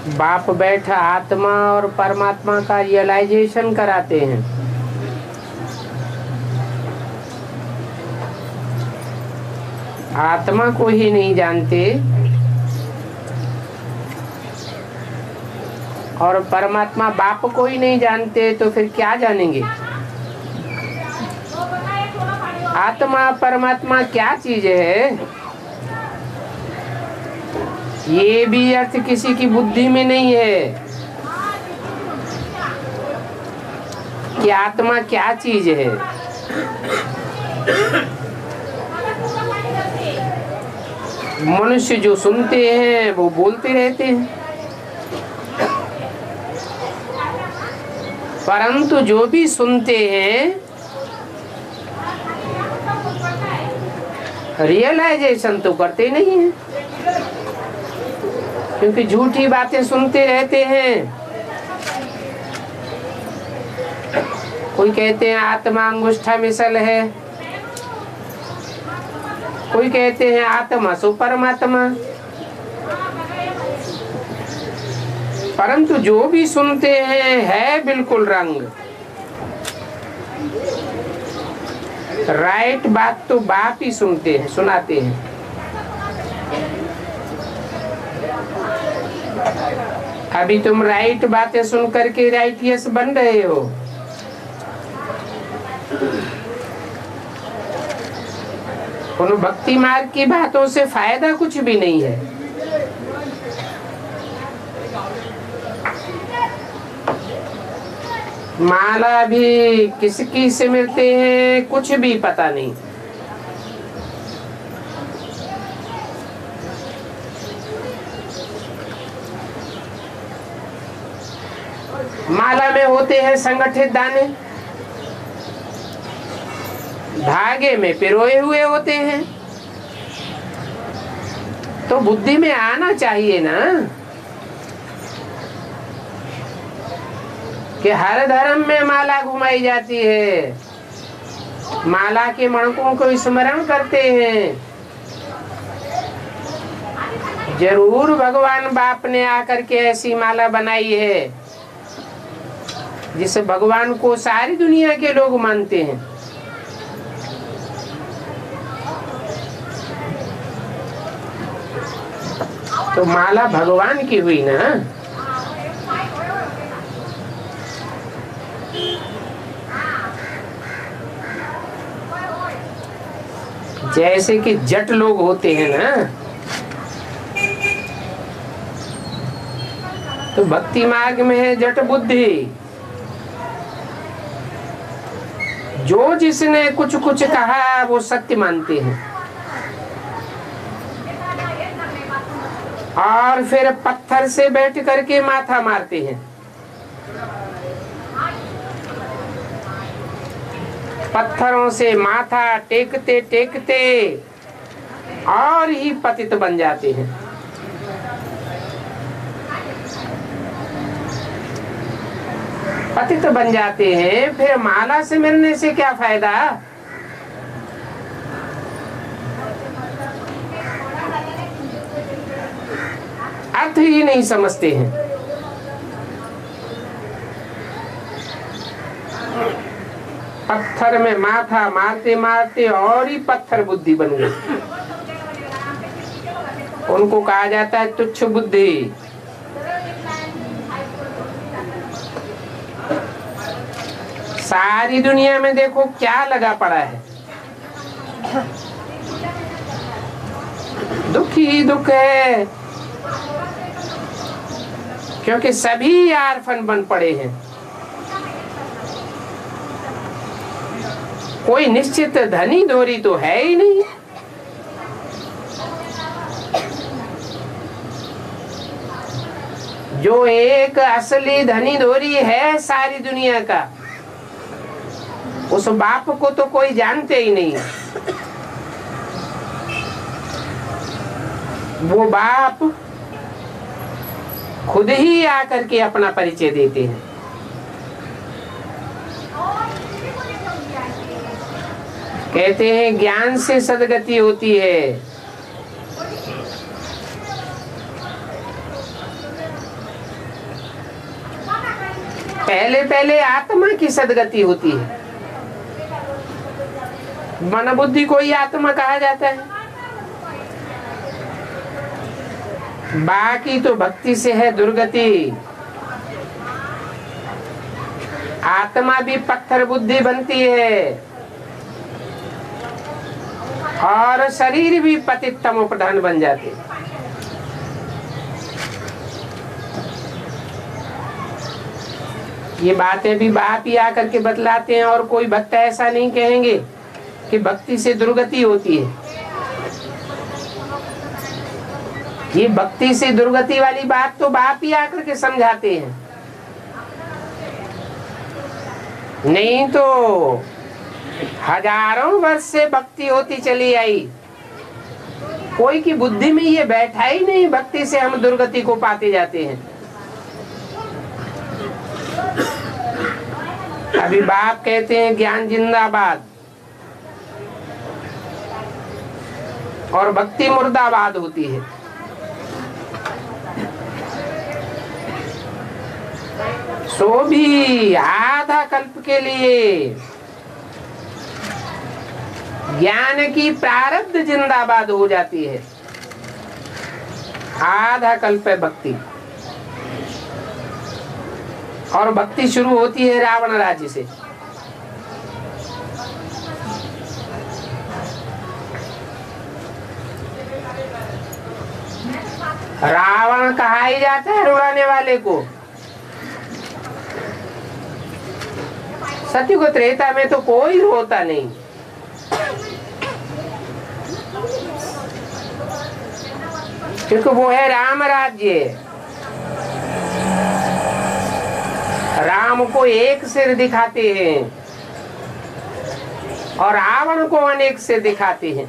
बाप बैठा आत्मा और परमात्मा का रियलाइजेशन कराते हैं। आत्मा को ही नहीं जानते और परमात्मा बाप को ही नहीं जानते तो फिर क्या जानेंगे? आत्मा परमात्मा क्या चीज है, ये भी अर्थ किसी की बुद्धि में नहीं है कि आत्मा क्या चीज है। मनुष्य जो सुनते हैं वो बोलते रहते हैं, परंतु जो भी सुनते हैं रियलाइजेशन तो करते नहीं हैं, क्योंकि झूठी बातें सुनते रहते हैं। कोई कहते हैं आत्मा अंगुष्ठा मिसल है, कोई कहते हैं आत्मा सो परमात्मा, परंतु जो भी सुनते हैं है बिल्कुल रंग। राइट बात तो बाप ही सुनते हैं, सुनाते हैं। अभी तुम राइट बातें सुन करके राइटियस बन रहे हो। उन भक्ति मार्ग की बातों से फायदा कुछ भी नहीं है। माला भी किसकी से मिलते हैं कुछ भी पता नहीं। माला में होते हैं संगठित दाने, धागे में पिरोए हुए होते हैं। तो बुद्धि में आना चाहिए ना कि हर धर्म में माला घुमाई जाती है, माला के मणकों को स्मरण करते हैं। जरूर भगवान बाप ने आकर के ऐसी माला बनाई है जिसे भगवान को सारी दुनिया के लोग मानते हैं। तो माला भगवान की हुई ना। जैसे कि जट लोग होते हैं ना, तो भक्ति मार्ग में है जट बुद्धि। जो जिसने कुछ कुछ कहा वो सत्य मानते हैं और फिर पत्थर से बैठ करके माथा मारते हैं। पत्थरों से माथा टेकते टेकते और ही पतित बन जाते हैं। पतित बन जाते हैं, फिर माला से मिलने से क्या फायदा? अर्थ ही नहीं समझते हैं। पत्थर में माथा मारते मारते और ही पत्थर बुद्धि बन गई। उनको कहा जाता है तुच्छ बुद्धि। सारी दुनिया में देखो क्या लगा पड़ा है, दुख ही दुख है, क्योंकि सभी आरफन बन पड़े हैं। कोई निश्चित धनी धोरी तो है ही नहीं। जो एक असली धनी धोरी है सारी दुनिया का, उस बाप को तो कोई जानते ही नहीं। वो बाप खुद ही आकर के अपना परिचय देते हैं। कहते हैं ज्ञान से सदगति होती है। पहले पहले आत्मा की सदगति होती है, मन बुद्धि को ही आत्मा कहा जाता है। बाकी तो भक्ति से है दुर्गति। आत्मा भी पत्थर बुद्धि बनती है और शरीर भी पतित तमो प्रधान बन जाते। ये बातें भी बाप ही आकर के बतलाते हैं, और कोई भक्त ऐसा नहीं कहेंगे कि भक्ति से दुर्गति होती है। ये भक्ति से दुर्गति वाली बात तो बाप ही आकर के समझाते हैं, नहीं तो हजारों वर्ष से भक्ति होती चली आई, कोई की बुद्धि में ये बैठा ही नहीं भक्ति से हम दुर्गति को पाते जाते हैं। अभी बाप कहते हैं ज्ञान जिंदाबाद और भक्ति मुर्दाबाद होती है। सो भी आधा कल्प के लिए ज्ञान की प्रारब्ध जिंदाबाद हो जाती है। आधा कल्प है भक्ति, और भक्ति शुरू होती है रावण राज्य से। रावण कहा ही जाता है रुलाने वाले को। सत्युग त्रेता में तो कोई रोता नहीं, क्योंकि वो है राम राज्य। राम को एक सिर दिखाते हैं और रावण को अनेक सिर दिखाते हैं।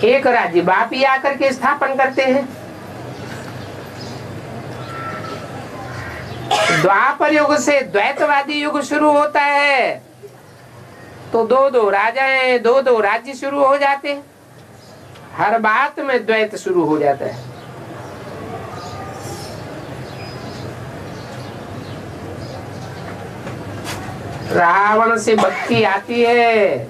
एक राज्य बाप ही आकर के स्थापन करते हैं। द्वापर युग से द्वैतवादी युग शुरू होता है तो दो दो राजाएं, दो दो राज्य शुरू हो जाते हैं। हर बात में द्वैत शुरू हो जाता है। रावण से भक्ति आती है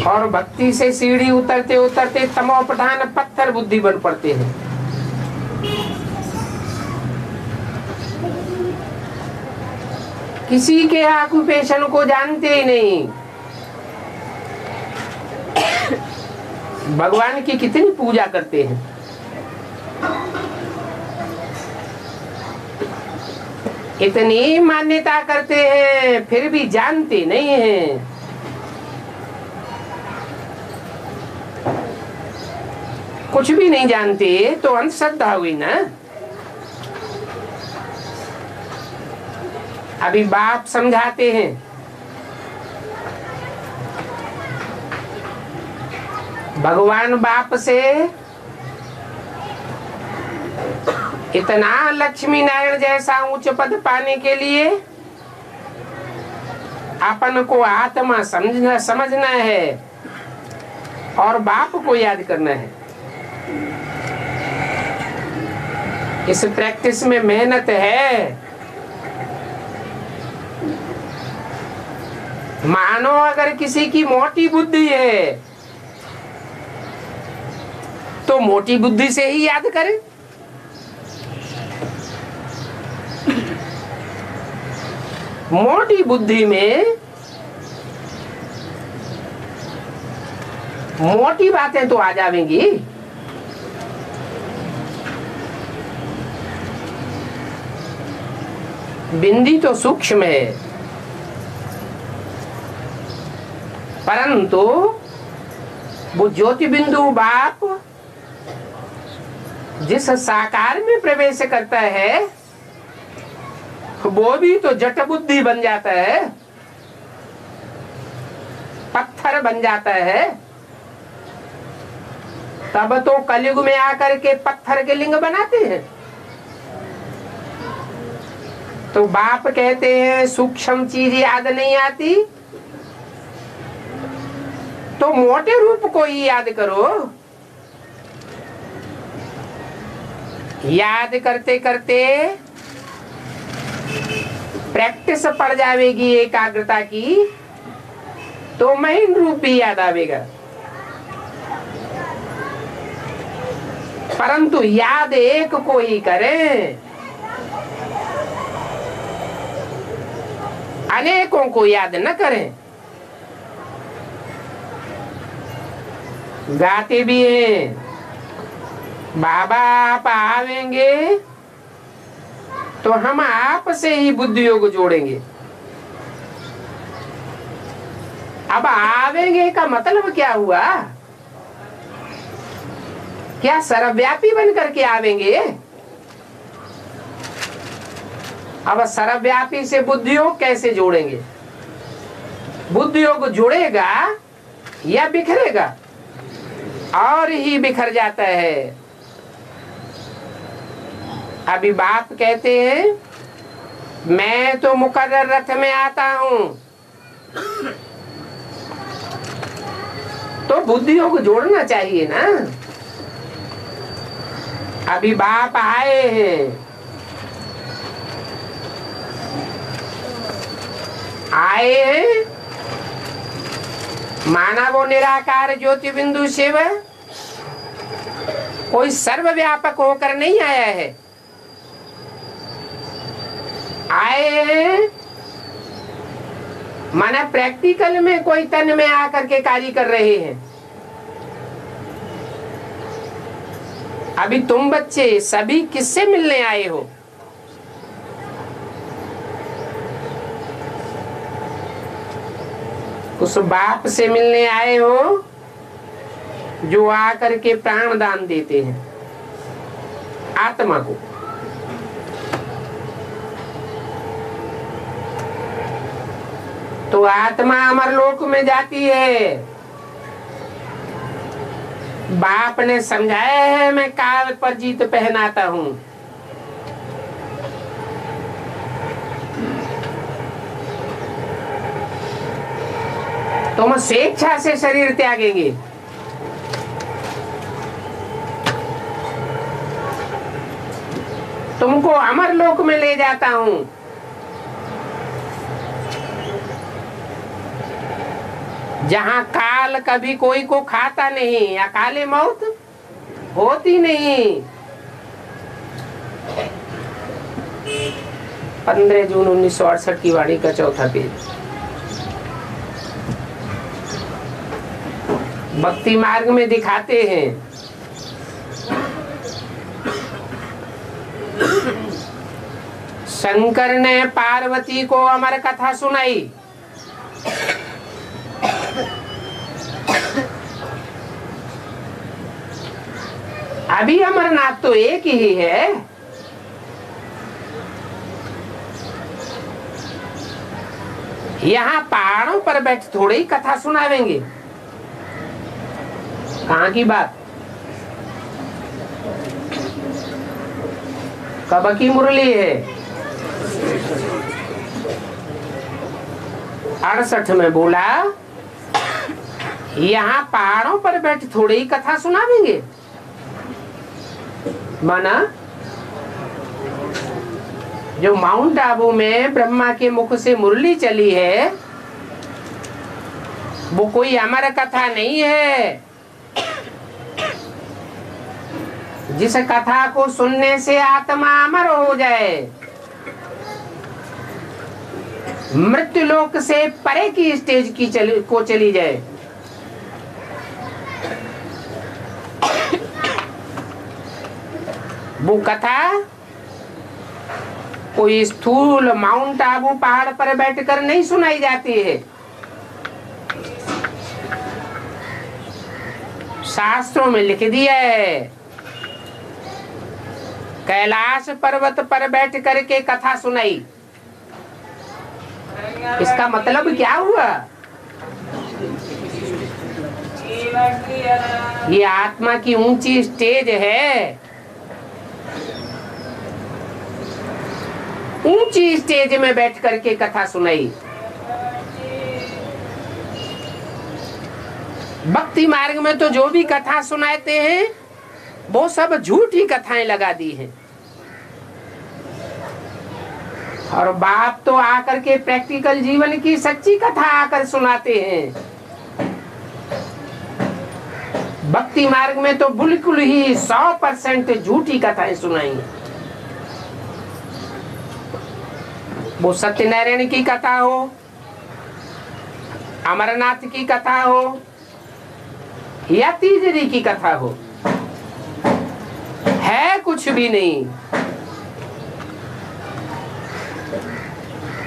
और भक्ति से सीढ़ी उतरते उतरते तमो प्रधान पत्थर बुद्धि बन पड़ते हैं। किसी के ऑक्यूपेशन को जानते ही नहीं। भगवान की कितनी पूजा करते हैं, इतनी मान्यता करते हैं, फिर भी जानते नहीं हैं। कुछ भी नहीं जानते तो अंधश्रद्धा हुई ना। अभी बाप समझाते हैं, भगवान बाप से इतना लक्ष्मी नारायण जैसा उच्च पद पाने के लिए अपन को आत्मा समझना है और बाप को याद करना है। इस प्रैक्टिस में मेहनत है। मानो अगर किसी की मोटी बुद्धि है तो मोटी बुद्धि से ही याद करें। मोटी बुद्धि में मोटी बातें तो आ जाएंगी। बिंदी तो सूक्ष्म है, परंतु वो ज्योति बिंदु बाप जिस साकार में प्रवेश करता है वो भी तो जट बुद्धि बन जाता है, पत्थर बन जाता है। तब तो कलयुग में आकर के पत्थर के लिंग बनाते हैं। तो बाप कहते हैं सूक्ष्म चीज याद नहीं आती तो मोटे रूप को ही याद करो। याद करते करते प्रैक्टिस पड़ जाएगी एकाग्रता की, तो महीन रूप भी याद आवेगा। परंतु याद एक को ही करें, अनेकों को याद न करें। गाते भी हैं, बाबा आप आवेंगे तो हम आप से ही बुद्धि योग जोड़ेंगे। अब आवेंगे का मतलब क्या हुआ? क्या सर्वव्यापी बन करके आवेंगे? अब सर्वव्यापी से बुद्धि योग कैसे जोड़ेंगे? बुद्धि योग जुड़ेगा या बिखरेगा? और ही बिखर जाता है। अभी बाप कहते हैं मैं तो मुकर्रर रथ में आता हूं, तो बुद्धियों को जोड़ना चाहिए ना। अभी बाप आए हैं, आए हैं, माना वो निराकार ज्योति बिंदु शिव कोई सर्वव्यापक होकर नहीं आया है। आए हैं माना प्रैक्टिकल में कोई तन में आकर के कार्य कर रहे हैं। अभी तुम बच्चे सभी किससे मिलने आए हो? उस बाप से मिलने आए हो जो आकर के प्राण दान देते हैं आत्मा को। तो आत्मा अमरलोक में जाती है। बाप ने समझाया है मैं काल पर जीत पहनाता हूं। तुम स्वेच्छा से शरीर त्यागेंगे। तुमको अमरलोक में ले जाता हूं। जहां काल कभी कोई को खाता नहीं, अकाले मौत होती नहीं। 15 जून 1968 की वाणी का चौथा पेज। भक्ति मार्ग में दिखाते हैं शंकर ने पार्वती को अमर कथा सुनाई। अभी अमरनाथ तो एक ही है। यहाँ पहाड़ों पर बैठ थोड़ी ही कथा सुनावेंगे। कहाँ की बात? कब की मुरली है? 68 में बोला यहाँ पहाड़ों पर बैठ थोड़ी ही कथा सुनावेंगे। माना जो माउंट आबू में ब्रह्मा के मुख से मुरली चली है वो कोई अमर कथा नहीं है। जिस कथा को सुनने से आत्मा अमर हो जाए, मृत्यु लोक से परे की स्टेज की चली जाए, वो कथा कोई स्थूल माउंट आबू पहाड़ पर बैठकर नहीं सुनाई जाती है। शास्त्रों में लिख दिया है कैलाश पर्वत पर बैठ करके कथा सुनाई। इसका मतलब क्या हुआ? ये आत्मा की ऊंची स्टेज है। ऊंची स्टेज में बैठ करके कथा सुनाई। भक्ति मार्ग में तो जो भी कथा सुनाते हैं वो सब झूठी कथाएं लगा दी हैं। और बाप तो आकर के प्रैक्टिकल जीवन की सच्ची कथा आकर सुनाते हैं। भक्ति मार्ग में तो बिल्कुल ही 100% झूठी कथाएं सुनाई। वो सत्यनारायण की कथा हो, अमरनाथ की कथा हो या तीजरी की कथा हो, है कुछ भी नहीं।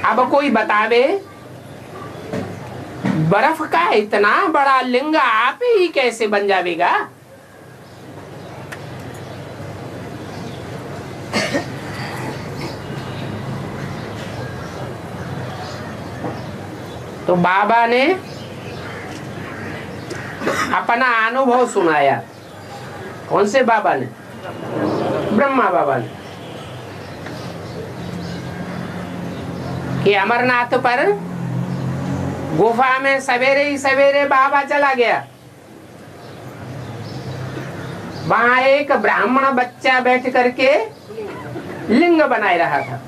अब कोई बतावे बर्फ का इतना बड़ा लिंग आप ही कैसे बन जाएगा? तो बाबा ने अपना अनुभव सुनाया। कौन से बाबा ने? ब्रह्मा बाबा ने, कि अमरनाथ पर गुफा में सवेरे ही सवेरे बाबा चला गया। वहां एक ब्राह्मण बच्चा बैठ करके लिंग बनाए रहा था।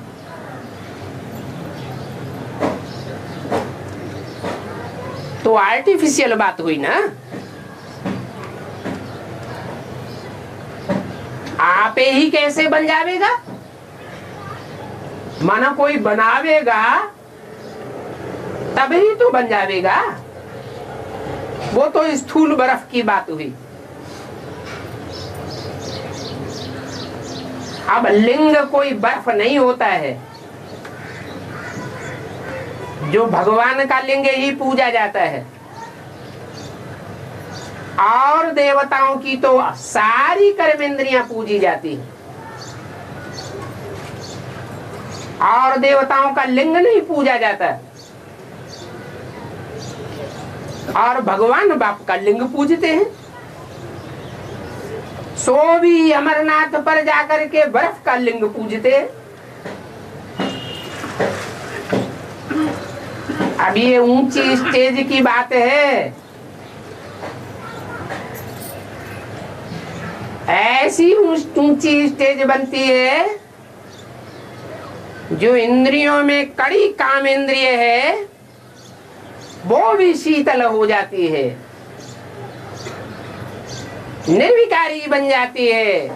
तो आर्टिफिशियल बात हुई ना। आप ही कैसे बन जाएगा? माना कोई बनावेगा तभी तो बन जाएगा। वो तो स्थूल बर्फ की बात हुई। अब लिंग कोई बर्फ नहीं होता है। जो भगवान का लिंग ही पूजा जाता है। और देवताओं की तो सारी कर्मेंद्रियां पूजी जाती हैं। और देवताओं का लिंग नहीं पूजा जाता। और भगवान बाप का लिंग पूजते हैं। सो भी अमरनाथ पर जाकर के बर्फ का लिंग पूजते हैं। अब ये ऊंची स्टेज की बात है। ऐसी ऊंची स्टेज बनती है जो इंद्रियों में कड़ी काम इंद्रिय है वो भी शीतल हो जाती है, निर्विकारी बन जाती है।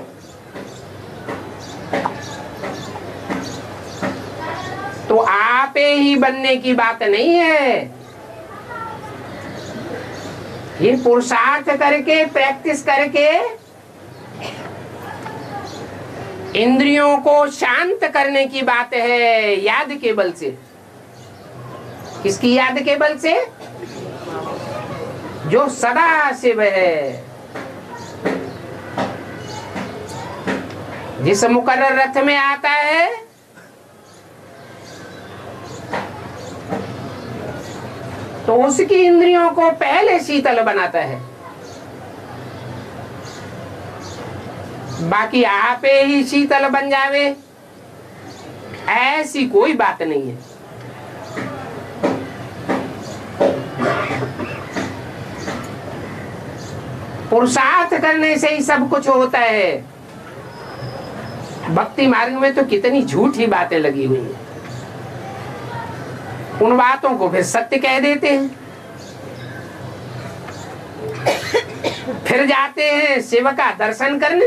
तो आप ही बनने की बात नहीं है। ये पुरुषार्थ करके प्रैक्टिस करके इंद्रियों को शांत करने की बात है, याद के बल से। किसकी याद के बल से? जो सदा शिव है, जिस मुकर्रर रथ में आता है तो उसकी इंद्रियों को पहले शीतल बनाता है। बाकी आप ही शीतल बन जावे ऐसी कोई बात नहीं है। पुरुषार्थ करने से ही सब कुछ होता है। भक्ति मार्ग में तो कितनी झूठी बातें लगी हुई हैं। उन बातों को फिर सत्य कह देते हैं। फिर जाते हैं शिव का दर्शन करने।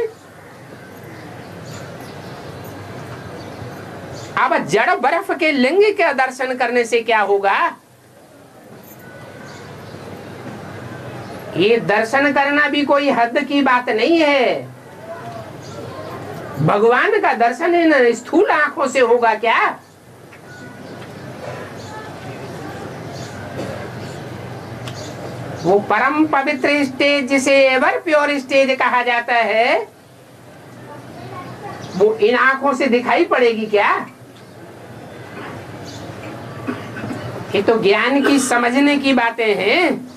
अब जड़ बर्फ के लिंग के दर्शन करने से क्या होगा? ये दर्शन करना भी कोई हद की बात नहीं है। भगवान का दर्शन इन स्थूल आंखों से होगा क्या? वो परम पवित्र स्टेज जिसे एवर प्योर स्टेज कहा जाता है, वो इन आंखों से दिखाई पड़ेगी क्या? ये तो ज्ञान की समझने की बातें हैं।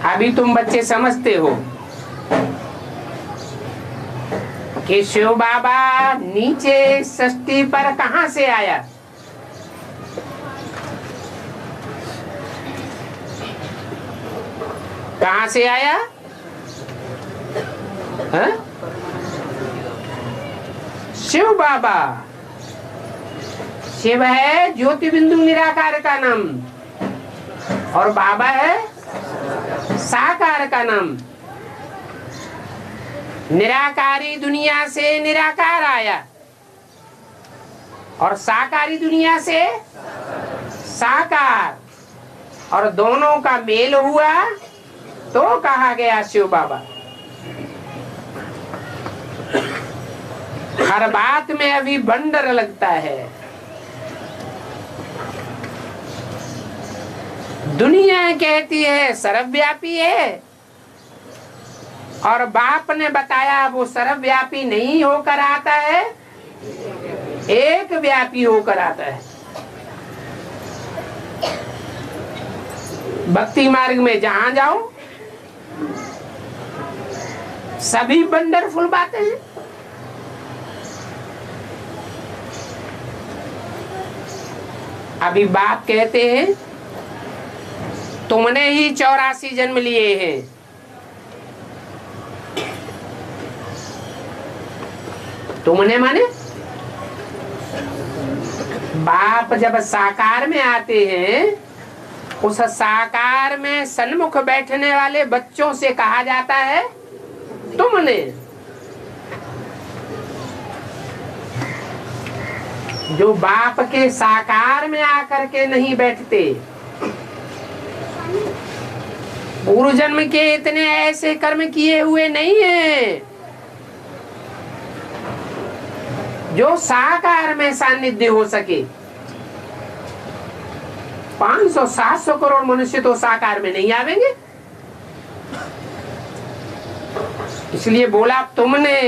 अभी तुम बच्चे समझते हो कि शिव बाबा नीचे सृष्टि पर कहां से आया। कहां से आया? है? शिव बाबा। शिव है ज्योति बिंदु निराकार का नाम और बाबा है साकार का नाम। निराकारी दुनिया से निराकार आया और साकारी दुनिया से साकार, और दोनों का मेल हुआ तो कहा गया शिव बाबा। हर बात में अभी बंडर लगता है। दुनिया कहती है सर्वव्यापी है और बाप ने बताया वो सर्वव्यापी नहीं होकर आता है, एक व्यापी होकर आता है। भक्ति मार्ग में जहां जाओ सभी वंडरफुल बातें हैं। अभी बाप कहते हैं तुमने ही 84 जन्म लिए हैं। तुमने माने बाप जब साकार में आते हैं, उस साकार में सन्मुख बैठने वाले बच्चों से कहा जाता है तुमने। जो बाप के साकार में आकर के नहीं बैठते, पूर्व जन्म के इतने ऐसे कर्म किए हुए नहीं हैं जो साकार में सानिध्य हो सके। 500-700 करोड़ मनुष्य तो साकार में नहीं आवेंगे, इसलिए बोला तुमने।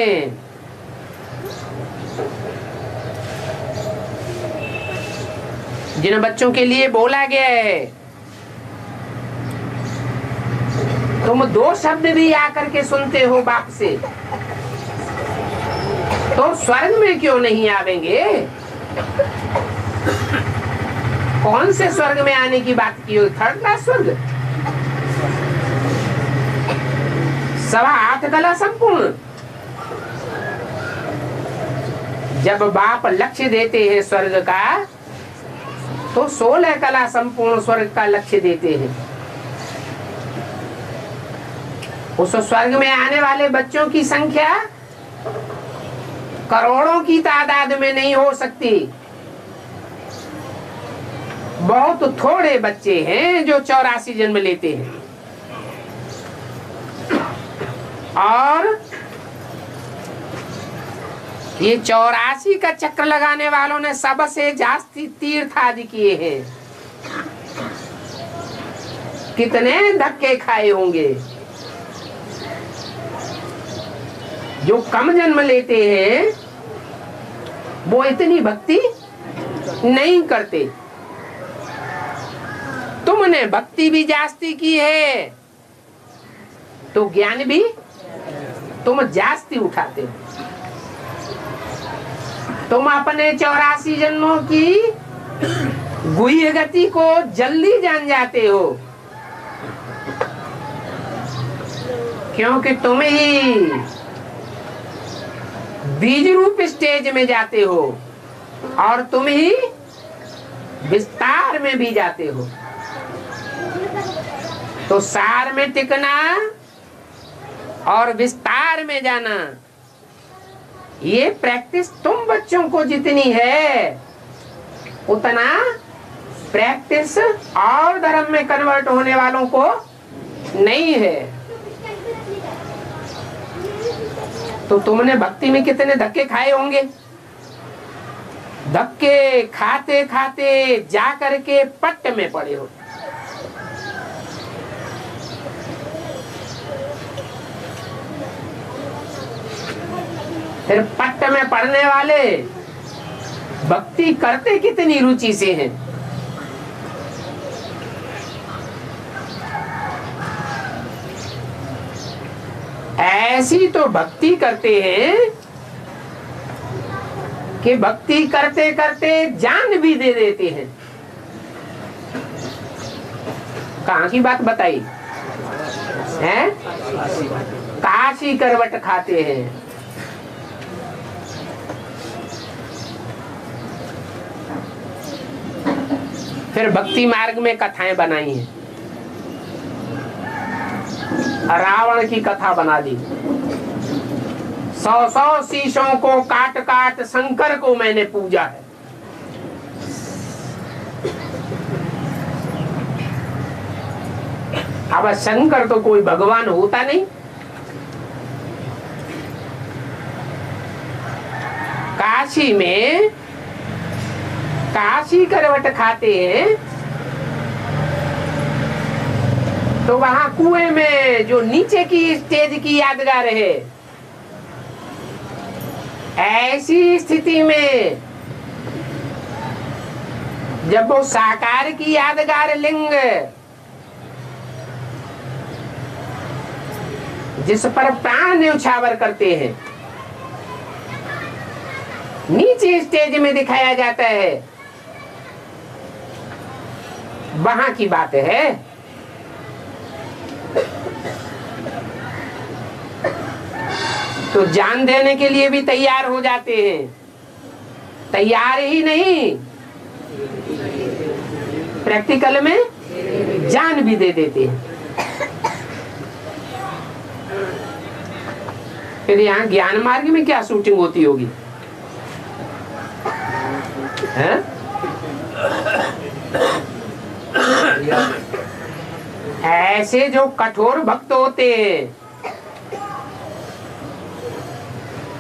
जिन बच्चों के लिए बोला गया है, तुम 2 शब्द भी आकर के सुनते हो बाप से, तो स्वर्ग में क्यों नहीं आवेंगे? कौन से स्वर्ग में आने की बात की हो? 3rd क्लास स्वर्ग, 8.25 कला संपूर्ण। जब बाप लक्ष्य देते हैं स्वर्ग का, तो 16 कला संपूर्ण स्वर्ग का लक्ष्य देते हैं। उस स्वर्ग में आने वाले बच्चों की संख्या करोड़ों की तादाद में नहीं हो सकती। बहुत थोड़े बच्चे हैं जो 84 जन्म लेते हैं, और ये 84 का चक्र लगाने वालों ने सबसे जास्ती तीर्थ आदि किए हैं। कितने धक्के खाए होंगे। जो कम जन्म लेते हैं वो इतनी भक्ति नहीं करते। तुमने भक्ति भी जास्ती की है तो ज्ञान भी तुम जास्ती उठाते हो। तुम अपने 84 जन्मों की गुह्य गति को जल्दी जान जाते हो, क्योंकि तुम ही बीज रूप स्टेज में जाते हो और तुम ही विस्तार में भी जाते हो। तो सार में टिकना और विस्तार में जाना, ये प्रैक्टिस तुम बच्चों को जितनी है, उतना प्रैक्टिस और धर्म में कन्वर्ट होने वालों को नहीं है। तो तुमने भक्ति में कितने धक्के खाए होंगे। धक्के खाते खाते जा करके पट्ट में पड़े हो। फिर पट्ट में पड़ने वाले भक्ति करते कितनी रुचि से हैं। ऐसी तो भक्ति करते हैं कि भक्ति करते करते जान भी दे देते हैं। कहाँ की बात बताई? हैं, काशी करवट खाते हैं। फिर भक्ति मार्ग में कथाएं बनाई हैं। रावण की कथा बना दी, 100 शीशों को काट काट शंकर को मैंने पूजा है। अब शंकर तो कोई भगवान होता नहीं। काशी में काशी करवट खाते हैं तो वहां कुएं में जो नीचे की स्टेज की यादगार है, ऐसी स्थिति में जब वो साकार की यादगार लिंग जिस पर प्राण न्यौछावर करते हैं, नीचे स्टेज में दिखाया जाता है, वहां की बात है। तो जान देने के लिए भी तैयार हो जाते हैं। तैयार ही नहीं, प्रैक्टिकल में जान भी दे देते हैं। फिर यहाँ ज्ञान मार्ग में क्या शूटिंग होती होगी, हैं? ऐसे जो कठोर भक्त होते हैं,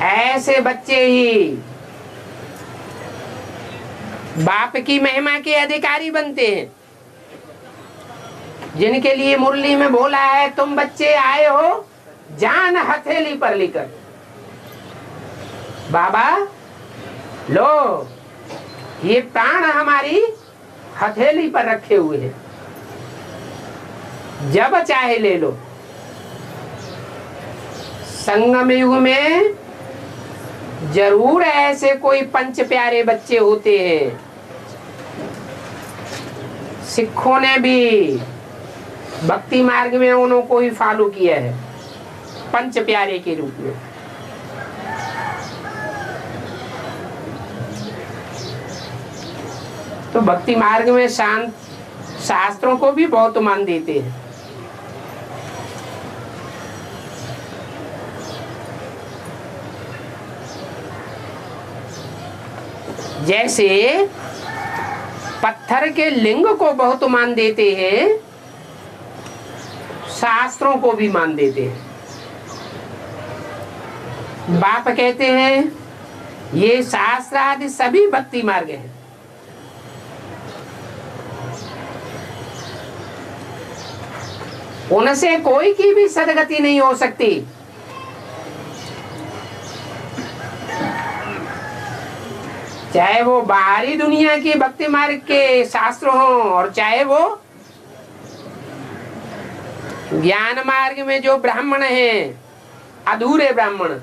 ऐसे बच्चे ही बाप की महिमा के अधिकारी बनते हैं, जिनके लिए मुरली में बोला है, तुम बच्चे आए हो जान हथेली पर लेकर। बाबा लो, ये प्राण हमारी हथेली पर रखे हुए हैं, जब चाहे ले लो। संगम युग में जरूर ऐसे कोई पंच प्यारे बच्चे होते हैं। सिखों ने भी भक्ति मार्ग में उनको ही फॉलो किया है पंच प्यारे के रूप में। तो भक्ति मार्ग में शांत शास्त्रों को भी बहुत मान देते हैं। जैसे पत्थर के लिंग को बहुत मान देते हैं, शास्त्रों को भी मान देते हैं। बाप कहते हैं ये शास्त्र आदि सभी भक्ति मार्ग हैं। उनसे कोई की भी सदगति नहीं हो सकती। चाहे वो बाहरी दुनिया की भक्ति मार्ग के शास्त्र हो और चाहे वो ज्ञान मार्ग में जो ब्राह्मण हैं, अधूरे ब्राह्मण,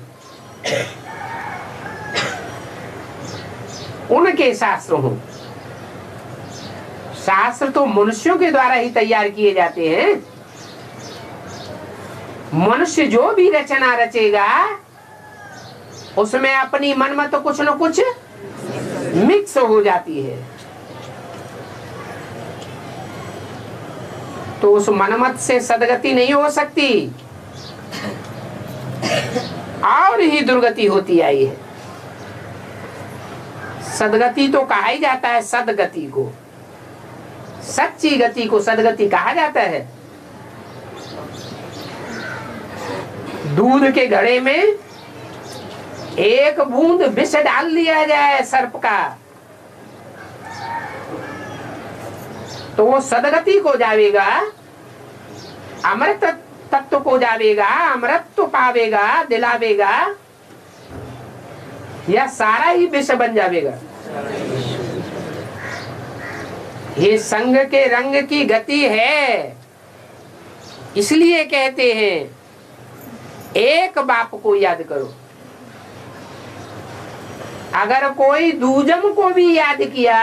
उनके शास्त्र हो। शास्त्र तो मनुष्यों के द्वारा ही तैयार किए जाते हैं। मनुष्य जो भी रचना रचेगा उसमें अपनी मनमत तो कुछ न कुछ मिक्स हो जाती है। तो उस मनमत से सदगति नहीं हो सकती, और ही दुर्गति होती आई है। सदगति तो कहा ही जाता है, सदगति को, सच्ची गति को सदगति कहा जाता है। दूध के घड़े में एक बूंद विष डाल दिया जाए सर्प का, तो वो सदगति को जावेगा, अमृत तत्व को जावेगा, अमृत तो पावेगा, दिलावेगा, या सारा ही विष बन जावेगा। ये संग के रंग की गति है। इसलिए कहते हैं एक बाप को याद करो। अगर कोई दूजम को भी याद किया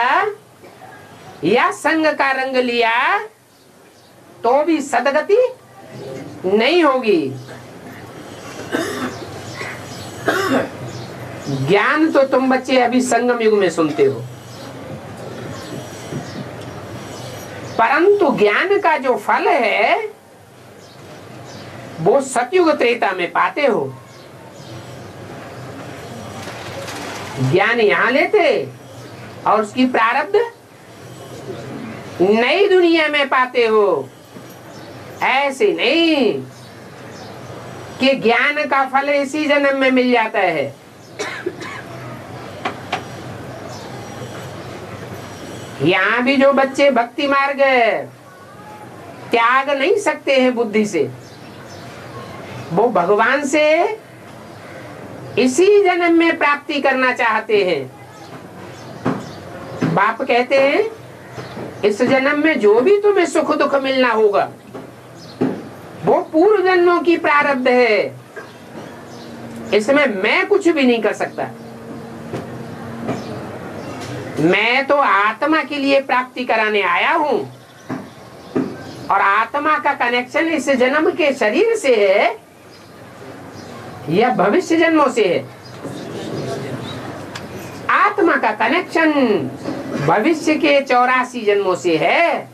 या संग का रंग लिया तो भी सदगति नहीं होगी। ज्ञान तो तुम बच्चे अभी संगम युग में सुनते हो, परंतु ज्ञान का जो फल है वो सतयुग त्रेता में पाते हो। ज्ञान यहां लेते और उसकी प्रारब्ध नई दुनिया में पाते हो। ऐसे नहीं कि ज्ञान का फल इसी जन्म में मिल जाता है। यहाँ भी जो बच्चे भक्ति मार्ग त्याग नहीं सकते हैं बुद्धि से, वो भगवान से इसी जन्म में प्राप्ति करना चाहते हैं। बाप कहते हैं इस जन्म में जो भी तुम्हें सुख दुख मिलना होगा वो पूर्व जन्मों की प्रारब्ध है, इसमें मैं कुछ भी नहीं कर सकता। मैं तो आत्मा के लिए प्राप्ति कराने आया हूं और आत्मा का कनेक्शन इस जन्म के शरीर से है या भविष्य जन्मों से है। आत्मा का कनेक्शन भविष्य के 84 जन्मों से है।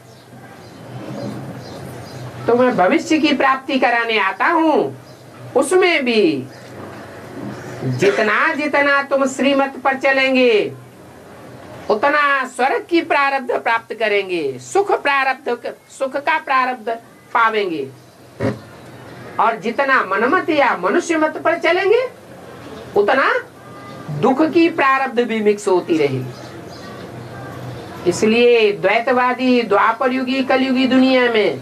तो मैं भविष्य की प्राप्ति कराने आता हूं, उसमें भी जितना जितना तुम श्रीमत पर चलेंगे उतना स्वर्ग की प्रारब्ध प्राप्त करेंगे, सुख का प्रारब्ध पावेंगे। और जितना मनमत या मनुष्य मत पर चलेंगे उतना दुख की प्रारब्ध भी मिक्स होती रहेगी। इसलिए द्वैतवादी द्वापर युगी कलयुगी दुनिया में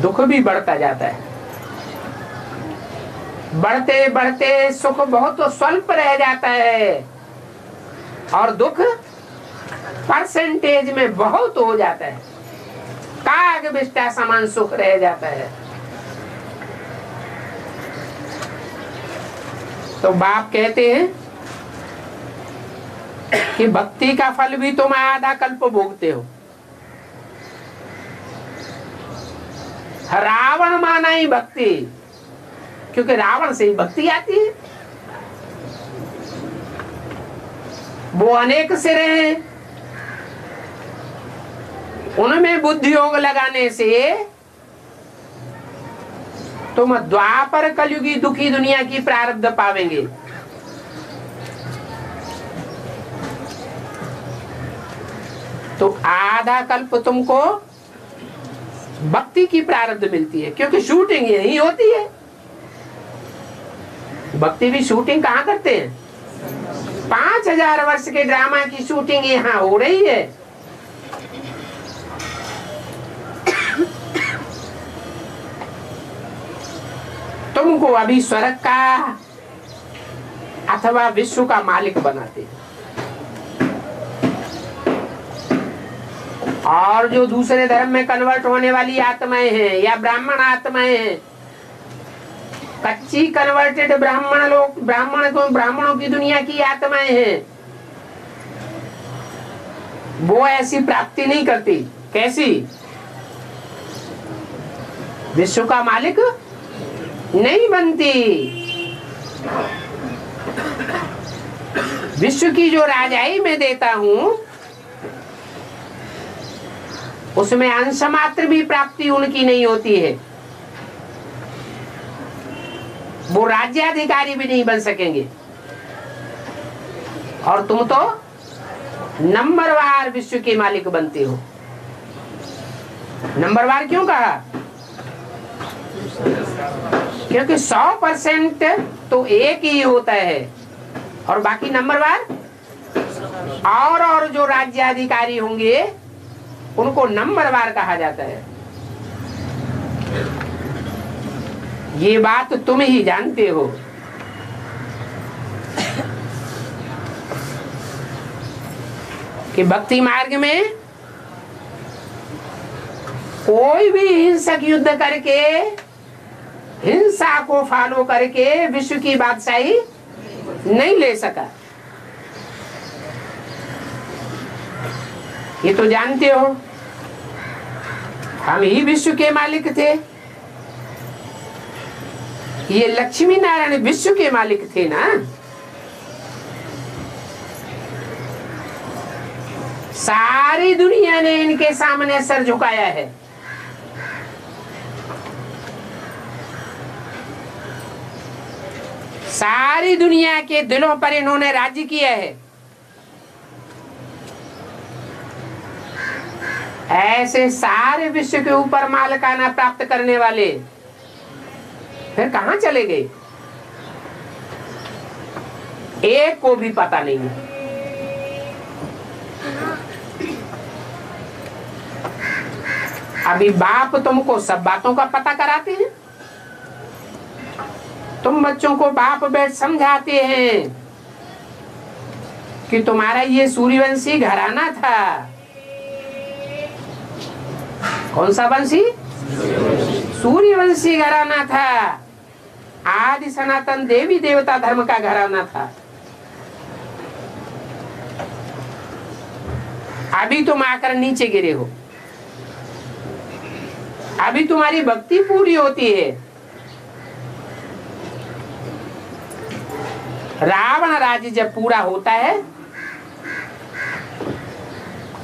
दुख भी बढ़ता जाता है। बढ़ते बढ़ते सुख बहुत स्वल्प रह जाता है और दुख परसेंटेज में बहुत हो जाता है। काग बिष्टा समान सुख रह जाता है। तो बाप कहते हैं कि भक्ति का फल भी तुम आधा कल्प भोगते हो। रावण माना ही भक्ति, क्योंकि रावण से ही भक्ति आती है। वो अनेक सिर हैं, उनमें बुद्धि योग लगाने से तुम द्वापर कलयुगी दुखी दुनिया की प्रारब्ध पावेंगे। तो आधा कल्प तुमको भक्ति की प्रारब्ध मिलती है, क्योंकि शूटिंग यही होती है। भक्ति भी शूटिंग कहाँ करते हैं? 5000 वर्ष के ड्रामा की शूटिंग यहाँ हो रही है। तुमको अभी स्वर्ग का अथवा विश्व का मालिक बनाते हैं। और जो दूसरे धर्म में कन्वर्ट होने वाली आत्माएं हैं या ब्राह्मण आत्माएं हैं, कच्ची कन्वर्टेड ब्राह्मणों की दुनिया की आत्माएं हैं, वो ऐसी प्राप्ति नहीं करती। कैसी? विश्व का मालिक नहीं बनती। विश्व की जो राजाई में देता हूं उसमें अंश मात्र भी प्राप्ति उनकी नहीं होती है। वो राज्याधिकारी भी नहीं बन सकेंगे। और तुम तो नंबरवार विश्व के मालिक बनते हो। नंबरवार क्यों कहा? क्योंकि 100% तो एक ही होता है और बाकी नंबरवार और जो राज्याधिकारी होंगे उनको नंबरवार कहा जाता है। ये बात तुम ही जानते हो। कि भक्ति मार्ग में कोई भी हिंसक युद्ध करके, हिंसा को फॉलो करके विश्व की बादशाही नहीं ले सका। ये तो जानते हो। हम ही विश्व के मालिक थे। ये लक्ष्मी नारायण विश्व के मालिक थे ना। सारी दुनिया ने इनके सामने सर झुकाया है। सारी दुनिया के दिलों पर इन्होंने राज्य किया है। ऐसे सारे विश्व के ऊपर मालिकाना प्राप्त करने वाले फिर कहां चले गए, एक को भी पता नहीं है। अभी बाप तुमको सब बातों का पता कराते हैं। तुम बच्चों को बाप बैठ समझाते हैं कि तुम्हारा ये सूर्यवंशी घराना था। कौन सा वंशी? सूर्यवंशी घराना था। आदि सनातन देवी देवता धर्म का घराना था। अभी तुम आकर नीचे गिरे हो। अभी तुम्हारी भक्ति पूरी होती है। रावण राज्य जब पूरा होता है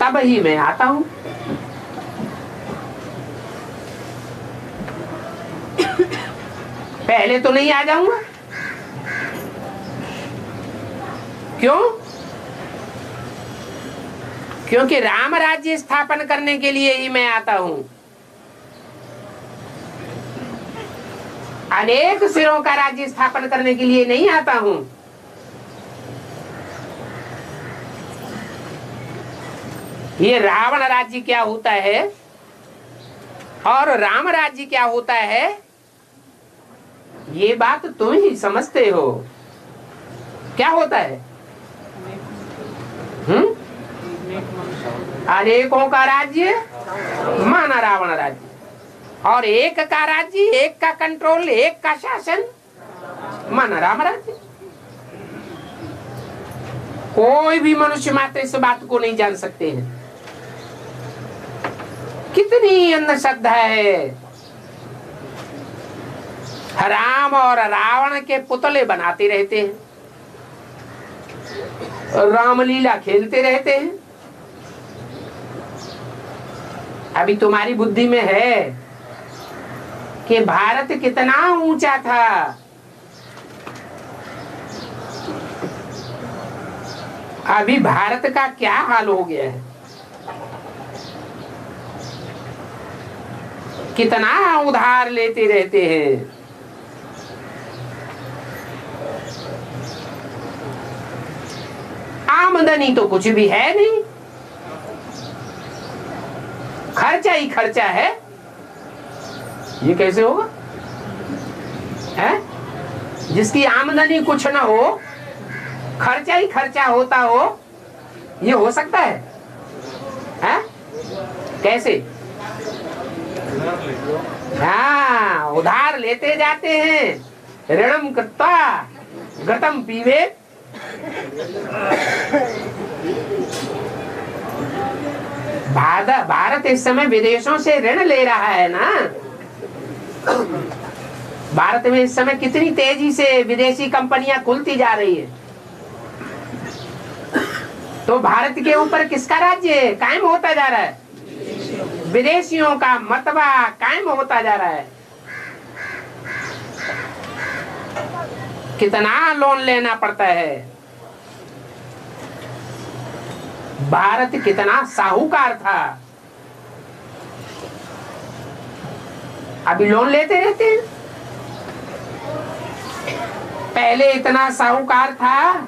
तब ही मैं आता हूं। पहले तो नहीं आ जाऊंगा। क्यों? क्योंकि राम राज्य स्थापन करने के लिए ही मैं आता हूं। अनेक सिरों का राज्य स्थापन करने के लिए नहीं आता हूं। ये रावण राज्य क्या होता है और राम राज्य क्या होता है, ये बात तुम ही समझते हो। क्या होता है? अनेकों का राज्य माना रावण राज्य, और एक का राज्य, एक का कंट्रोल, एक का शासन माना राम राज्य। कोई भी मनुष्य मात्र इस बात को नहीं जान सकते हैं। कितनी अंधश्रद्धा है। राम और रावण के पुतले बनाते रहते हैं, रामलीला खेलते रहते हैं। अभी तुम्हारी बुद्धि में है कि भारत कितना ऊंचा था। अभी भारत का क्या हाल हो गया है। कितना उधार लेते रहते हैं। आमदनी तो कुछ भी है नहीं, खर्चा ही खर्चा है। ये कैसे होगा? है? जिसकी आमदनी कुछ ना हो, खर्चा ही खर्चा होता हो, ये हो सकता है? है? कैसे? हाँ, उधार लेते जाते हैं। ऋणम कृत्वा घृतम पीवे। भारत इस समय विदेशों से ऋण ले रहा है ना। भारत में इस समय कितनी तेजी से विदेशी कंपनियां खुलती जा रही है। तो भारत के ऊपर किसका राज्य कायम होता जा रहा है? विदेशियों का मतबा कायम होता जा रहा है। कितना लोन लेना पड़ता है। भारत कितना साहूकार था, अभी लोन लेते रहते हैं। पहले इतना साहूकार था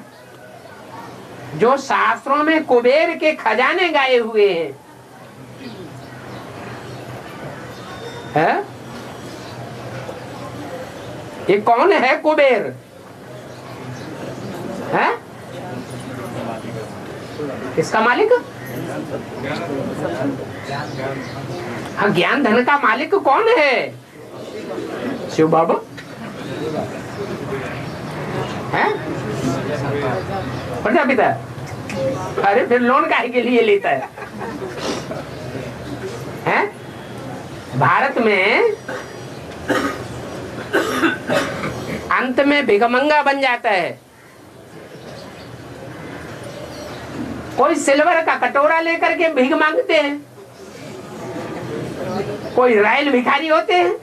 जो शास्त्रों में कुबेर के खजाने गाए हुए हैं। है? ये कौन है कुबेर? है? किसका मालिक? हाँ, ज्ञान धन का मालिक कौन है? शिव बाबा है? प्रजापिता। अरे फिर लोन काहे के लिए लेता है? हैं? भारत में अंत में भिखमंगा बन जाता है। कोई सिल्वर का कटोरा लेकर के भीख मांगते हैं, कोई रॉयल भिखारी होते हैं।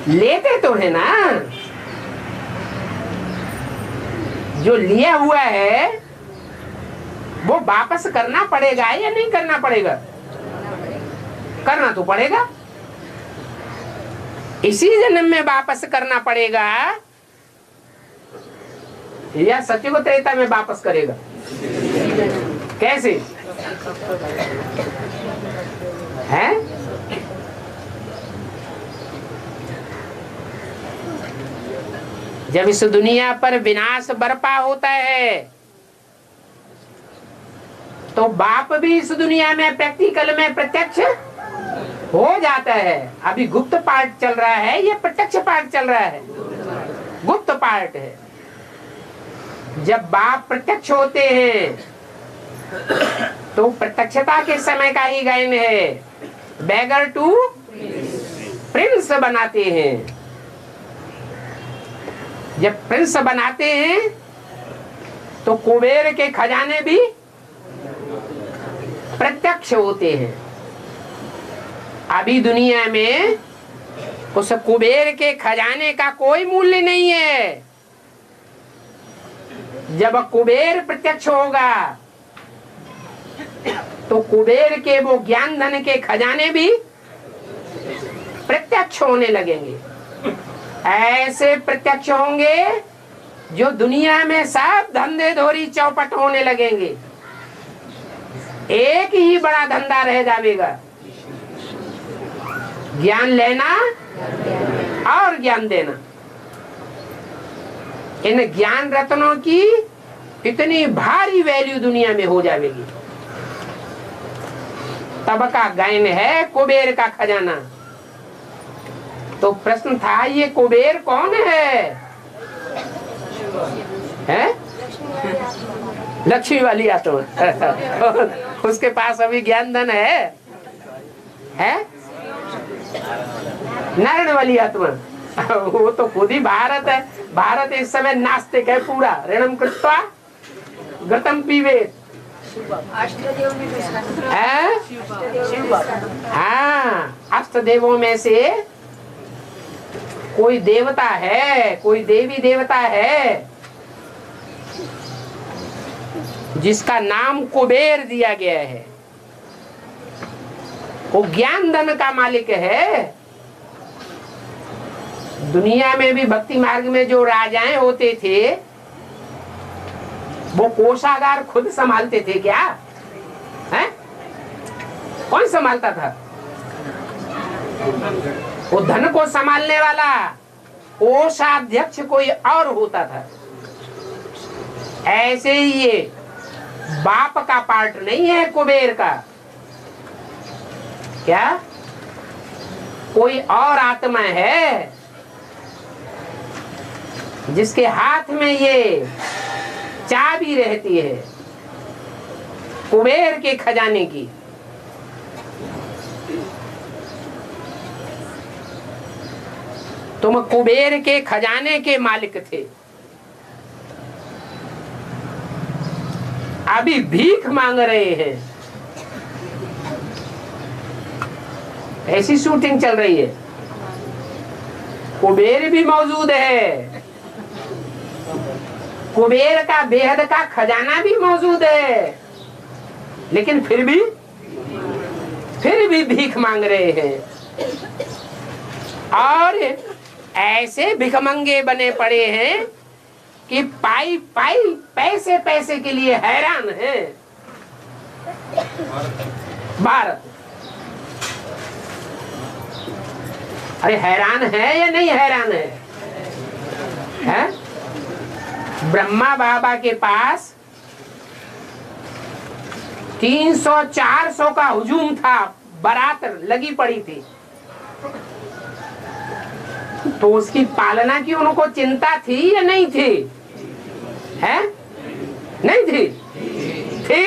लेते तो है ना, जो लिया हुआ है वो वापस करना पड़ेगा या नहीं करना पड़ेगा? करना तो पड़ेगा। इसी जन्म में वापस करना पड़ेगा या सत्युग त्रेता में वापस करेगा? कैसे है? जब इस दुनिया पर विनाश बरपा होता है तो बाप भी इस दुनिया में प्रैक्टिकल में प्रत्यक्ष हो जाता है। अभी गुप्त पार्ट चल रहा है, ये प्रत्यक्ष पार्ट चल रहा है। गुप्त पार्ट है। जब बाप प्रत्यक्ष होते हैं तो प्रत्यक्षता के समय का ही गायन है, बैगर टू प्रिंस बनाते हैं। जब प्रिंस बनाते हैं तो कुबेर के खजाने भी प्रत्यक्ष होते हैं। अभी दुनिया में उस कुबेर के खजाने का कोई मूल्य नहीं है। जब कुबेर प्रत्यक्ष होगा तो कुबेर के वो ज्ञान धन के खजाने भी प्रत्यक्ष होने लगेंगे। ऐसे प्रत्यक्ष होंगे जो दुनिया में सब धंधे धोरी चौपट होने लगेंगे। एक ही बड़ा धंधा रह जाएगा, ज्ञान लेना और ज्ञान देना। इन ज्ञान रत्नों की इतनी भारी वैल्यू दुनिया में हो जाएगी। तब का गायन है कुबेर का खजाना। तो प्रश्न था, ये कुबेर कौन है? लक्ष्मी वाली आत्मा। उसके पास अभी ज्ञान धन है? नारायण वाली आत्मा। वो तो खुद ही भारत है। भारत इस समय नास्तिक है पूरा। ऋणम कृत्वा घृतम पीबेत। हाँ, अष्ट देवों में से कोई देवता है, कोई देवी देवता है जिसका नाम कुबेर दिया गया है। वो ज्ञान धन का मालिक है। दुनिया में भी भक्ति मार्ग में जो राजाएं होते थे वो कोषागार खुद संभालते थे क्या? है? कौन संभालता था? वो धन को संभालने वाला कोषाध्यक्ष कोई और होता था। ऐसे ही ये बाप का पार्ट नहीं है कुबेर का। क्या कोई और आत्मा है जिसके हाथ में ये चाबी रहती है कुबेर के खजाने की? तुम कुबेर के खजाने के मालिक थे, अभी भीख मांग रहे हैं। ऐसी शूटिंग चल रही है। कुबेर भी मौजूद है, कुबेर का बेहद का खजाना भी मौजूद है, लेकिन फिर भी भीख मांग रहे हैं। और ऐसे भिखमंगे बने पड़े हैं कि पाई पैसे के लिए हैरान है भारत। अरे हैरान है या नहीं हैरान है? ब्रह्मा बाबा के पास 300-400 का हुजूम था, बारात लगी पड़ी थी। तो उसकी पालना की उनको चिंता थी या नहीं थी? नहीं थी? थी।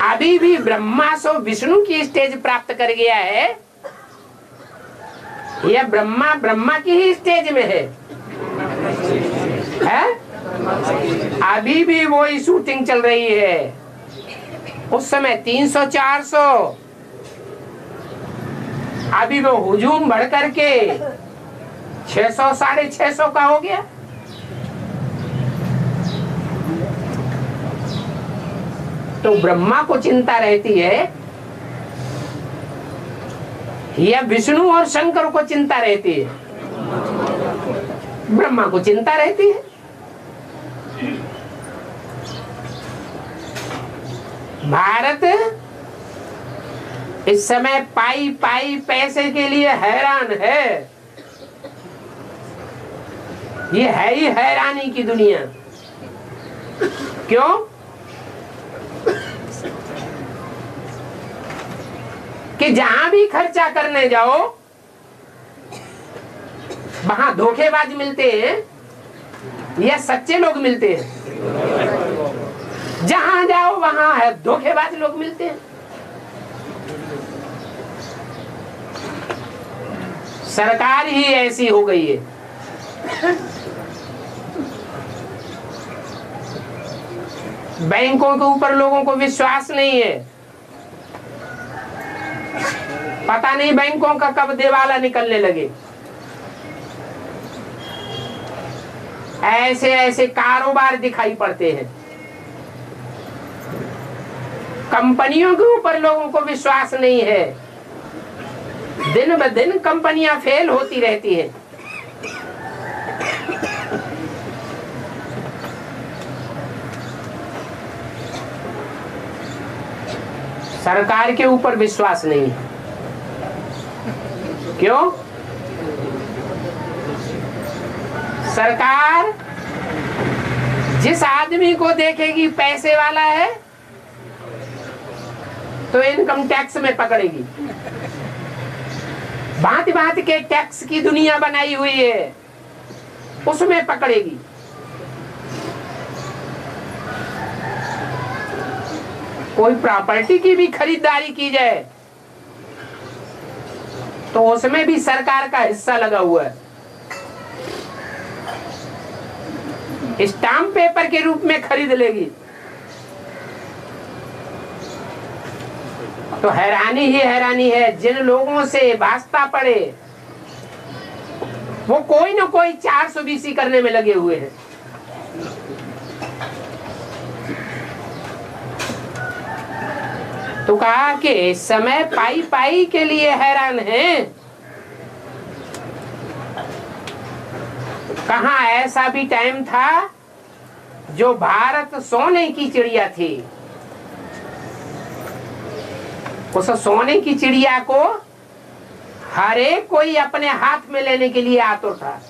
अभी भी ब्रह्मा सो विष्णु की स्टेज प्राप्त कर गया है, यह ब्रह्मा ब्रह्मा की ही स्टेज में है? अभी भी वही शूटिंग चल रही है। उस समय 300 400, अभी वो हुजूम बढ़ करके 600 650 का हो गया। तो ब्रह्मा को चिंता रहती है या विष्णु और शंकर को चिंता रहती है? ब्रह्मा को चिंता रहती है। भारत इस समय पाई पाई पैसे के लिए हैरान है। ये है ही हैरानी की दुनिया। क्यों? कि जहां भी खर्चा करने जाओ वहां धोखेबाज मिलते हैं या सच्चे लोग मिलते हैं? जहां जाओ वहां है धोखेबाज लोग मिलते हैं। सरकार ही ऐसी हो गई है। बैंकों के ऊपर लोगों को विश्वास नहीं है। पता नहीं बैंकों का कब दिवाला निकलने लगे। ऐसे ऐसे कारोबार दिखाई पड़ते हैं। कंपनियों के ऊपर लोगों को विश्वास नहीं है। दिन ब दिन कंपनियां फेल होती रहती हैं। सरकार के ऊपर विश्वास नहीं है। क्यों? सरकार जिस आदमी को देखेगी पैसे वाला है तो इनकम टैक्स में पकड़ेगी। भांति भांति के टैक्स की दुनिया बनाई हुई है, उसमें पकड़ेगी। कोई प्रॉपर्टी की भी खरीदारी की जाए तो उसमें भी सरकार का हिस्सा लगा हुआ है। स्टाम्प पेपर के रूप में खरीद लेगी तो हैरानी ही हैरानी है। जिन लोगों से वास्ता पड़े वो कोई ना कोई 420 करने में लगे हुए हैं। तो कहा कि इस समय पाई पाई के लिए हैरान हैं। कहा ऐसा भी टाइम था जो भारत सोने की चिड़िया थी। उस सोने की चिड़िया को हर एक कोई अपने हाथ में लेने के लिए आतुर था।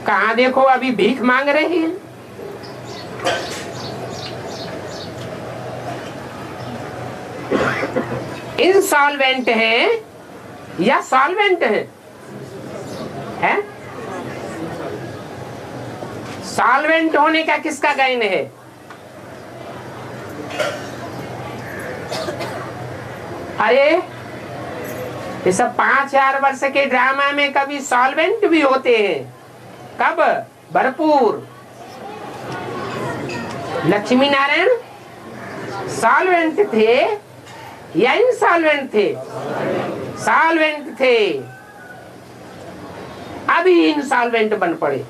कहा देखो अभी भीख मांग रहे हैं। इंसॉल्वेंट हैं या सॉल्वेंट हैं? है? सॉल्वेंट होने का किसका गाइन है? अरे ये सब 5000 वर्ष के ड्रामा में कभी सॉल्वेंट भी होते हैं। कब? भरपूर। लक्ष्मी नारायण सॉल्वेंट थे या इंसॉल्वेंट थे? सॉल्वेंट थे। अभी इंसॉल्वेंट बन पड़े।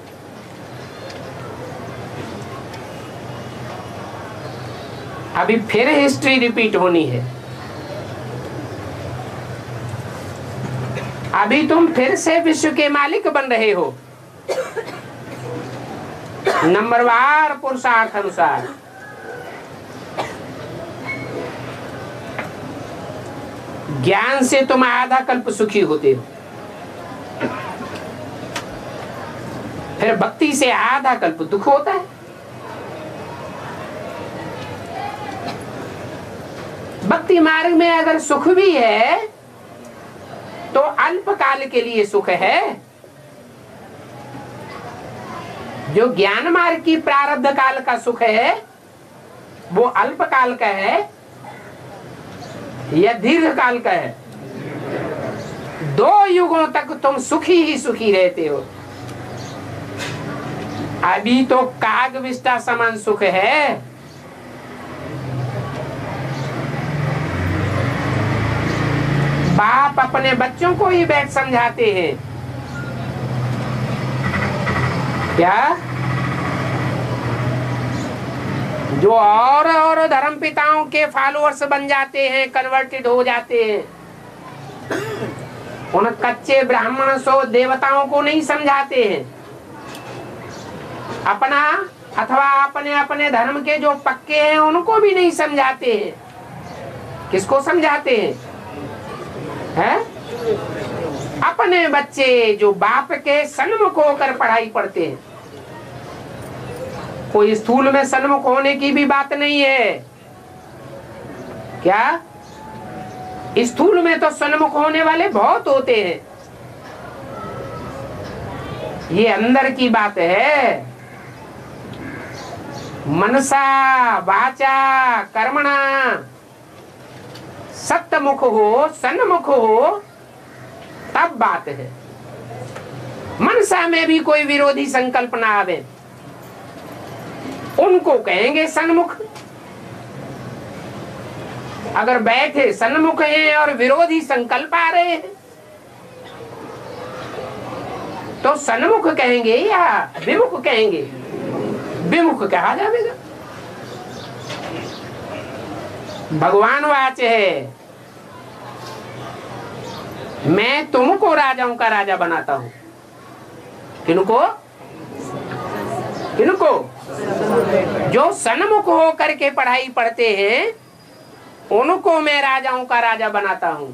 अभी फिर हिस्ट्री रिपीट होनी है। अभी तुम फिर से विश्व के मालिक बन रहे हो नंबरवार पुरुषार्थ अनुसार। ज्ञान से तुम आधा कल्प सुखी होते हो, फिर भक्ति से आधा कल्प दुख होता है। भक्ति मार्ग में अगर सुख भी है तो अल्प काल के लिए सुख है। जो ज्ञान मार्ग की प्रारब्ध काल का सुख है वो अल्प काल का है या दीर्घ काल का है? 2 युगों तक तुम सुखी ही सुखी रहते हो। अभी तो काग विष्टा समान सुख है। बाप अपने बच्चों को ही बैठ समझाते हैं क्या? जो और धर्म पिताओं के फॉलोअर्स बन जाते हैं, कन्वर्टेड हो जाते हैं, उन कच्चे ब्राह्मण सो देवताओं को नहीं समझाते हैं। अपना अथवा अपने अपने धर्म के जो पक्के हैं उनको भी नहीं समझाते हैं। किसको समझाते हैं? हैं? अपने बच्चे जो बाप के सन्मुख होकर पढ़ाई पढ़ते हैं। कोई स्थूल में सन्मुख होने की भी बात नहीं है क्या? स्थूल में तो सन्मुख होने वाले बहुत होते हैं। ये अंदर की बात है। मनसा वाचा कर्मणा सत्यमुख हो, सन्मुख हो, तब बात है। मनसा में भी कोई विरोधी संकल्प ना आवे, उनको कहेंगे सन्मुख। अगर बैठे सन्मुख हैं और विरोधी संकल्प आ रहे हैं तो सन्मुख कहेंगे या विमुख कहेंगे? विमुख कहा जाएगा। भगवान वाच है, मैं तुमको राजाओं का राजा बनाता हूं। किनको? किनको? जो सन्मुख हो करके पढ़ाई पढ़ते हैं उनको मैं राजाओं का राजा बनाता हूं।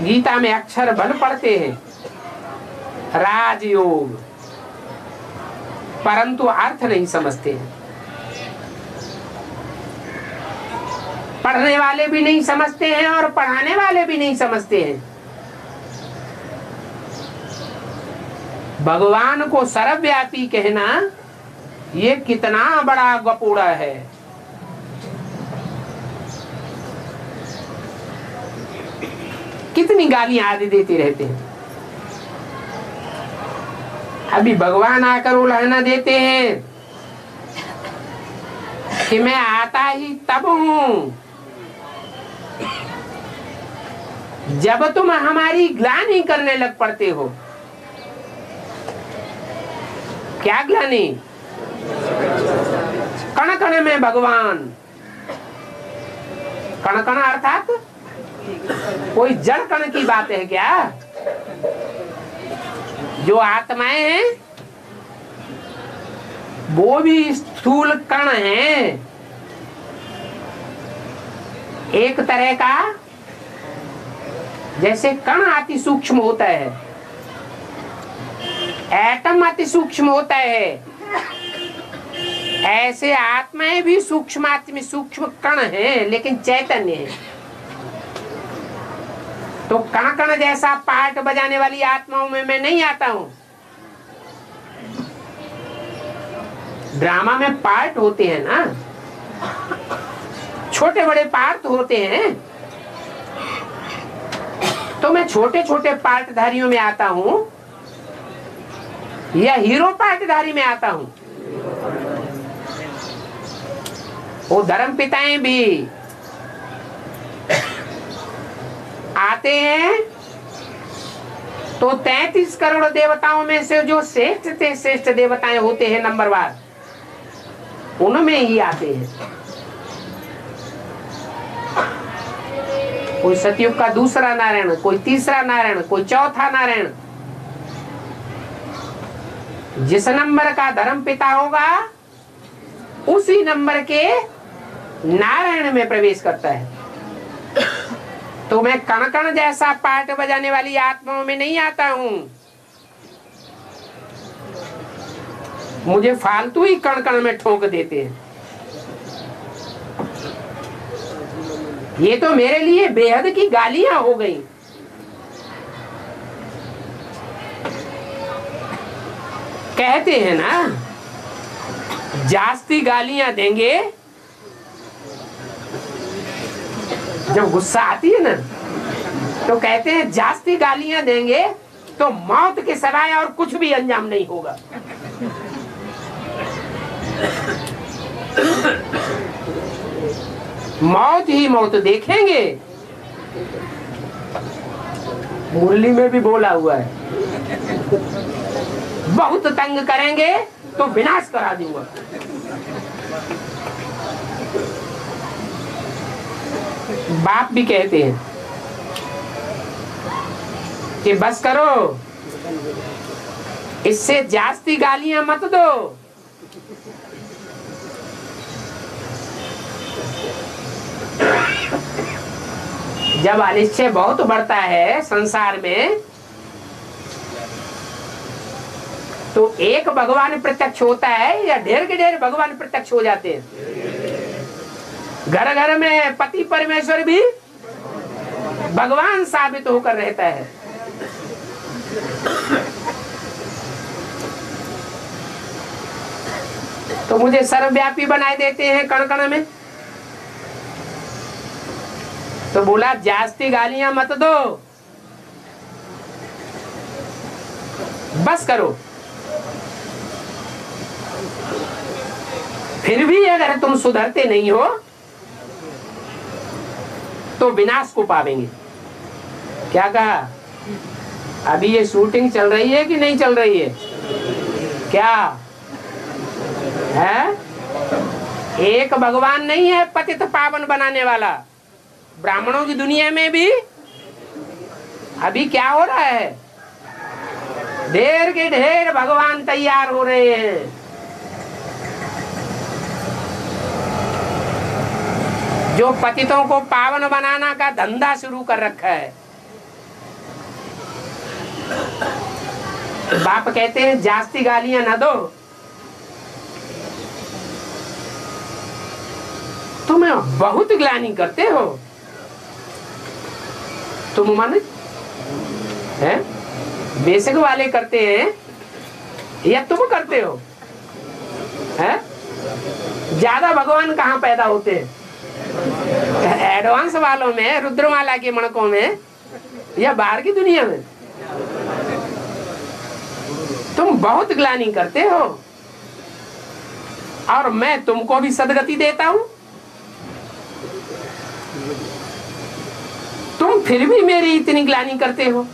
गीता में अक्षर बल पढ़ते हैं राजयोग, परंतु अर्थ नहीं समझते हैं। पढ़ने वाले भी नहीं समझते हैं और पढ़ाने वाले भी नहीं समझते हैं। भगवान को सर्वव्यापी कहना ये कितना बड़ा गपोड़ा है। कितनी गालियां आदि देते रहते हैं। अभी भगवान आकर उलाहना देते हैं कि मैं आता ही तब हूं जब तुम हमारी ग्लानि करने लग पड़ते हो। क्या ग्लानि? कण कण में भगवान। कण कण अर्थात कोई जड़ कण की बात है क्या? जो आत्माएं हैं वो भी स्थूल कण हैं। एक तरह का जैसे कण अति सूक्ष्म होता है, एटम अति सूक्ष्म होता है, ऐसे आत्माएं भी सूक्ष्म कण हैं लेकिन चैतन्य है। तो कण कण जैसा पार्ट बजाने वाली आत्माओं में मैं नहीं आता हूं। ड्रामा में पार्ट होते हैं ना, छोटे बड़े पार्ट होते हैं, तो मैं छोटे छोटे पार्टधारियों में आता हूं या हीरो पार्टधारी में आता हूं। वो धर्म पिताएं भी आते हैं तो 33 करोड़ देवताओं में से जो श्रेष्ठ देवताएं होते हैं नंबरवार, उनमें ही आते हैं। कोई सतयुग का दूसरा नारायण, कोई तीसरा नारायण, कोई चौथा नारायण। जिस नंबर का धर्म पिता होगा उसी नंबर के नारायण में प्रवेश करता है। तो मैं कण कण जैसा पार्ट बजाने वाली आत्माओं में नहीं आता हूं। मुझे फालतू ही कण कण में ठोक देते हैं। ये तो मेरे लिए बेहद की गालियां हो गई। कहते हैं ना, जास्ती गालियां देंगे, जब गुस्सा आती है ना तो कहते हैं जास्ती गालियां देंगे तो मौत के सिवाय और कुछ भी अंजाम नहीं होगा। मौत ही मौत देखेंगे। मुरली में भी बोला हुआ है, बहुत तंग करेंगे तो विनाश करा दूंगा। बाप भी कहते हैं कि बस करो, इससे जास्ती गालियां मत दो। जब अनिश्चय बहुत बढ़ता है संसार में, तो एक भगवान प्रत्यक्ष होता है या ढेर के ढेर भगवान प्रत्यक्ष हो जाते हैं। घर घर में पति परमेश्वर भी भगवान साबित होकर रहता है। तो मुझे सर्वव्यापी बनाए देते हैं कण कण में। तो बोला जास्ती गालियां मत दो, बस करो। फिर भी अगर तुम सुधरते नहीं हो तो विनाश को पावेंगे। क्या कहा? अभी ये शूटिंग चल रही है कि नहीं चल रही है? क्या है? एक भगवान नहीं है पतित पावन बनाने वाला। ब्राह्मणों की दुनिया में भी अभी क्या हो रहा है? ढेर के ढेर भगवान तैयार हो रहे हैं। जो पतितों को पावन बनाना का धंधा शुरू कर रखा है। बाप कहते हैं जास्ती गालियां ना दो। तुम बहुत ग्लानि करते हो। तुम माने हैं? बेसिक वाले करते हैं या तुम करते हो? हैं? ज्यादा भगवान कहाँ पैदा होते हैं? एडवांस वालों में, रुद्रमाला के मणकों में, या बाहर की दुनिया में? तुम बहुत ग्लानि करते हो और मैं तुमको भी सदगति देता हूं। तुम फिर भी मेरी इतनी ग्लानि करते हो।